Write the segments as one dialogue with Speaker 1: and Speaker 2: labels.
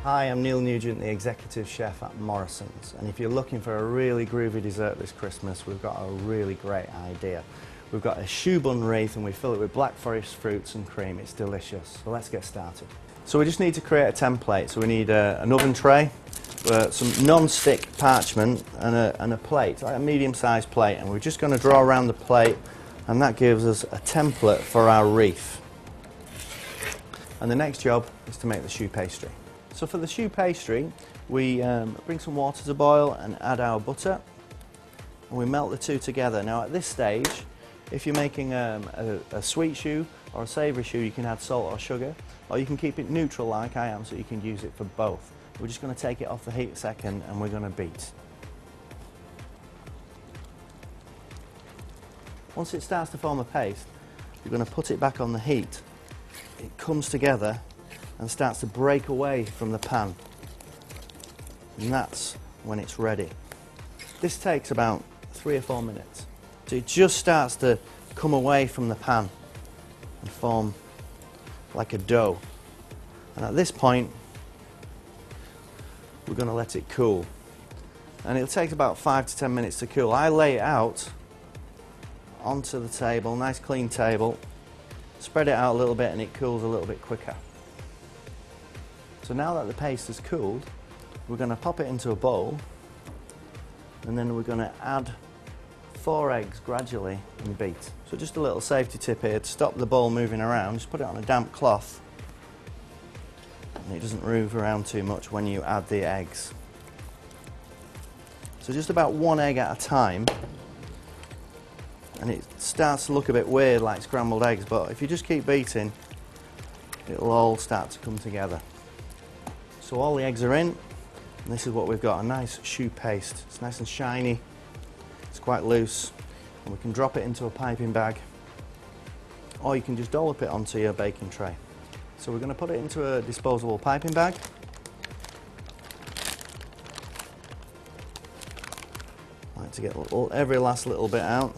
Speaker 1: Hi, I'm Neil Nugent, the Executive Chef at Morrisons, and if you're looking for a really groovy dessert this Christmas, we've got a really great idea. We've got a choux bun wreath and we fill it with black forest fruits and cream. It's delicious. So let's get started. So we just need to create a template. So we need an oven tray, some non-stick parchment and a plate, like a medium-sized plate, and we're just going to draw around the plate, and that gives us a template for our wreath. And the next job is to make the choux pastry. So for the choux pastry, we bring some water to boil and add our butter, and we melt the two together. Now at this stage, if you're making a sweet choux or a savoury choux, you can add salt or sugar, or you can keep it neutral like I am, so you can use it for both. We're just going to take it off the heat a second and we're going to beat. Once it starts to form a paste, you're going to put it back on the heat. It comes together and starts to break away from the pan, and that's when it's ready. This takes about 3 or 4 minutes. So it just starts to come away from the pan and form like a dough, and at this point we're going to let it cool, and it'll take about 5 to 10 minutes to cool. I lay it out onto the table, nice clean table, spread it out a little bit, and it cools a little bit quicker. So now that the paste has cooled, we're going to pop it into a bowl, and then we're going to add 4 eggs gradually and beat. So just a little safety tip here: to stop the bowl moving around, just put it on a damp cloth, and it doesn't move around too much when you add the eggs. So just about 1 egg at a time, and it starts to look a bit weird like scrambled eggs, but if you just keep beating, it'll all start to come together. So all the eggs are in, and this is what we've got: a nice choux paste. It's nice and shiny, it's quite loose, and we can drop it into a piping bag, or you can just dollop it onto your baking tray. So we're going to put it into a disposable piping bag. I like to get every last little bit out.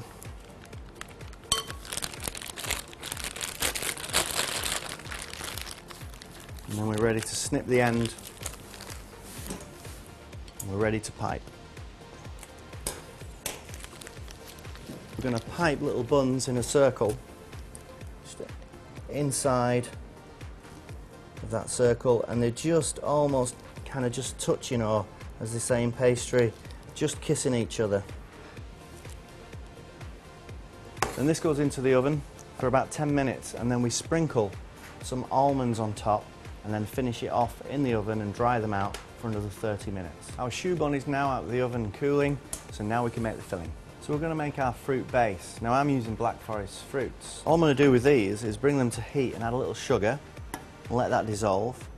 Speaker 1: And then we're ready to snip the end, and we're ready to pipe. We're going to pipe little buns in a circle, just inside of that circle, and they're just almost kind of just touching, or as they say in pastry, just kissing each other. And this goes into the oven for about 10 minutes, and then we sprinkle some almonds on top, and then finish it off in the oven and dry them out for another 30 minutes. Our choux bun is now out of the oven cooling, so now we can make the filling. So we're going to make our fruit base. Now I'm using black forest fruits. All I'm going to do with these is bring them to heat and add a little sugar and let that dissolve.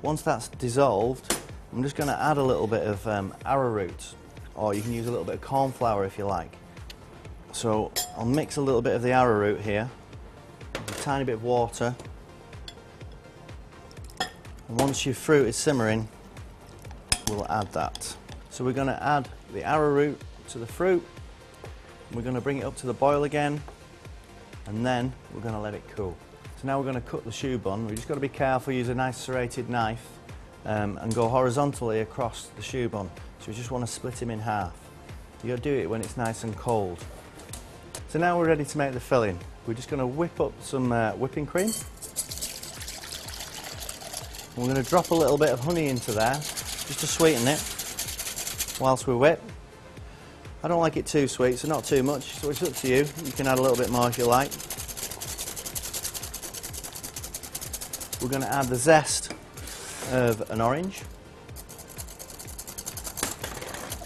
Speaker 1: Once that's dissolved, I'm just going to add a little bit of arrowroot, or you can use a little bit of corn flour if you like. So I'll mix a little bit of the arrowroot here with a tiny bit of water. And once your fruit is simmering, we'll add that. So we're going to add the arrowroot to the fruit, we're going to bring it up to the boil again, and then we're going to let it cool. So now we're going to cut the choux bun. We've just got to be careful, use a nice serrated knife and go horizontally across the choux bun. So we just want to split him in half. You've got to do it when it's nice and cold. So now we're ready to make the filling. We're just going to whip up some whipping cream. We're going to drop a little bit of honey into there, just to sweeten it, whilst we whip. I don't like it too sweet, so not too much, so it's up to you. You can add a little bit more if you like. We're going to add the zest of an orange,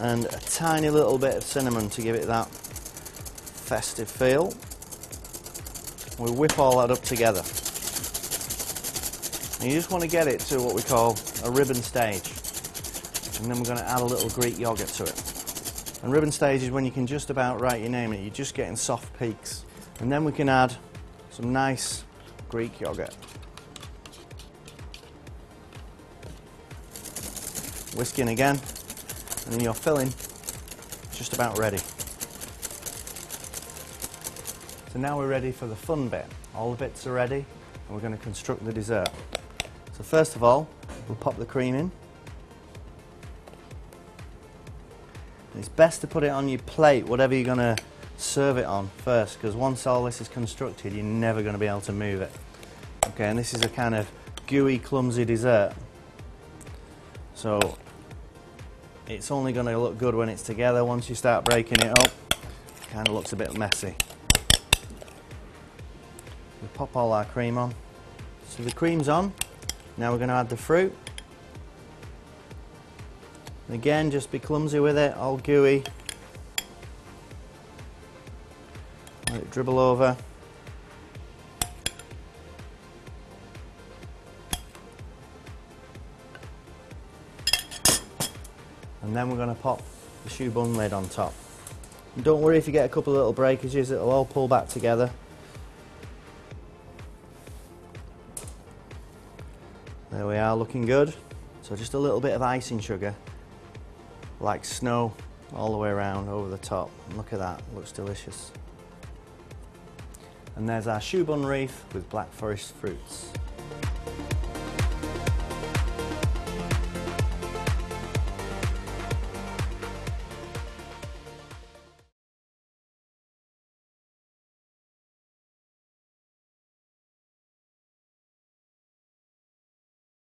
Speaker 1: and a tiny little bit of cinnamon to give it that festive feel. We whip all that up together. And you just want to get it to what we call a ribbon stage, and then we're going to add a little Greek yogurt to it. And ribbon stage is when you can just about write your name in it, you're just getting soft peaks. And then we can add some nice Greek yogurt. Whisking again, and then your filling just about ready. So now we're ready for the fun bit. All the bits are ready, and we're going to construct the dessert. So first of all, we'll pop the cream in. It's best to put it on your plate, whatever you're going to serve it on first, because once all this is constructed, you're never going to be able to move it. Okay, and this is a kind of gooey, clumsy dessert. So it's only going to look good when it's together. Once you start breaking it up, it kind of looks a bit messy. We pop all our cream on. So the cream's on. Now we're going to add the fruit. And again, just be clumsy with it, all gooey. Let it dribble over. And then we're going to pop the choux bun lid on top. And don't worry if you get a couple of little breakages, it'll all pull back together. There we are, looking good. So just a little bit of icing sugar, like snow, all the way around over the top. And look at that, looks delicious. And there's our choux bun wreath with Black Forest fruits.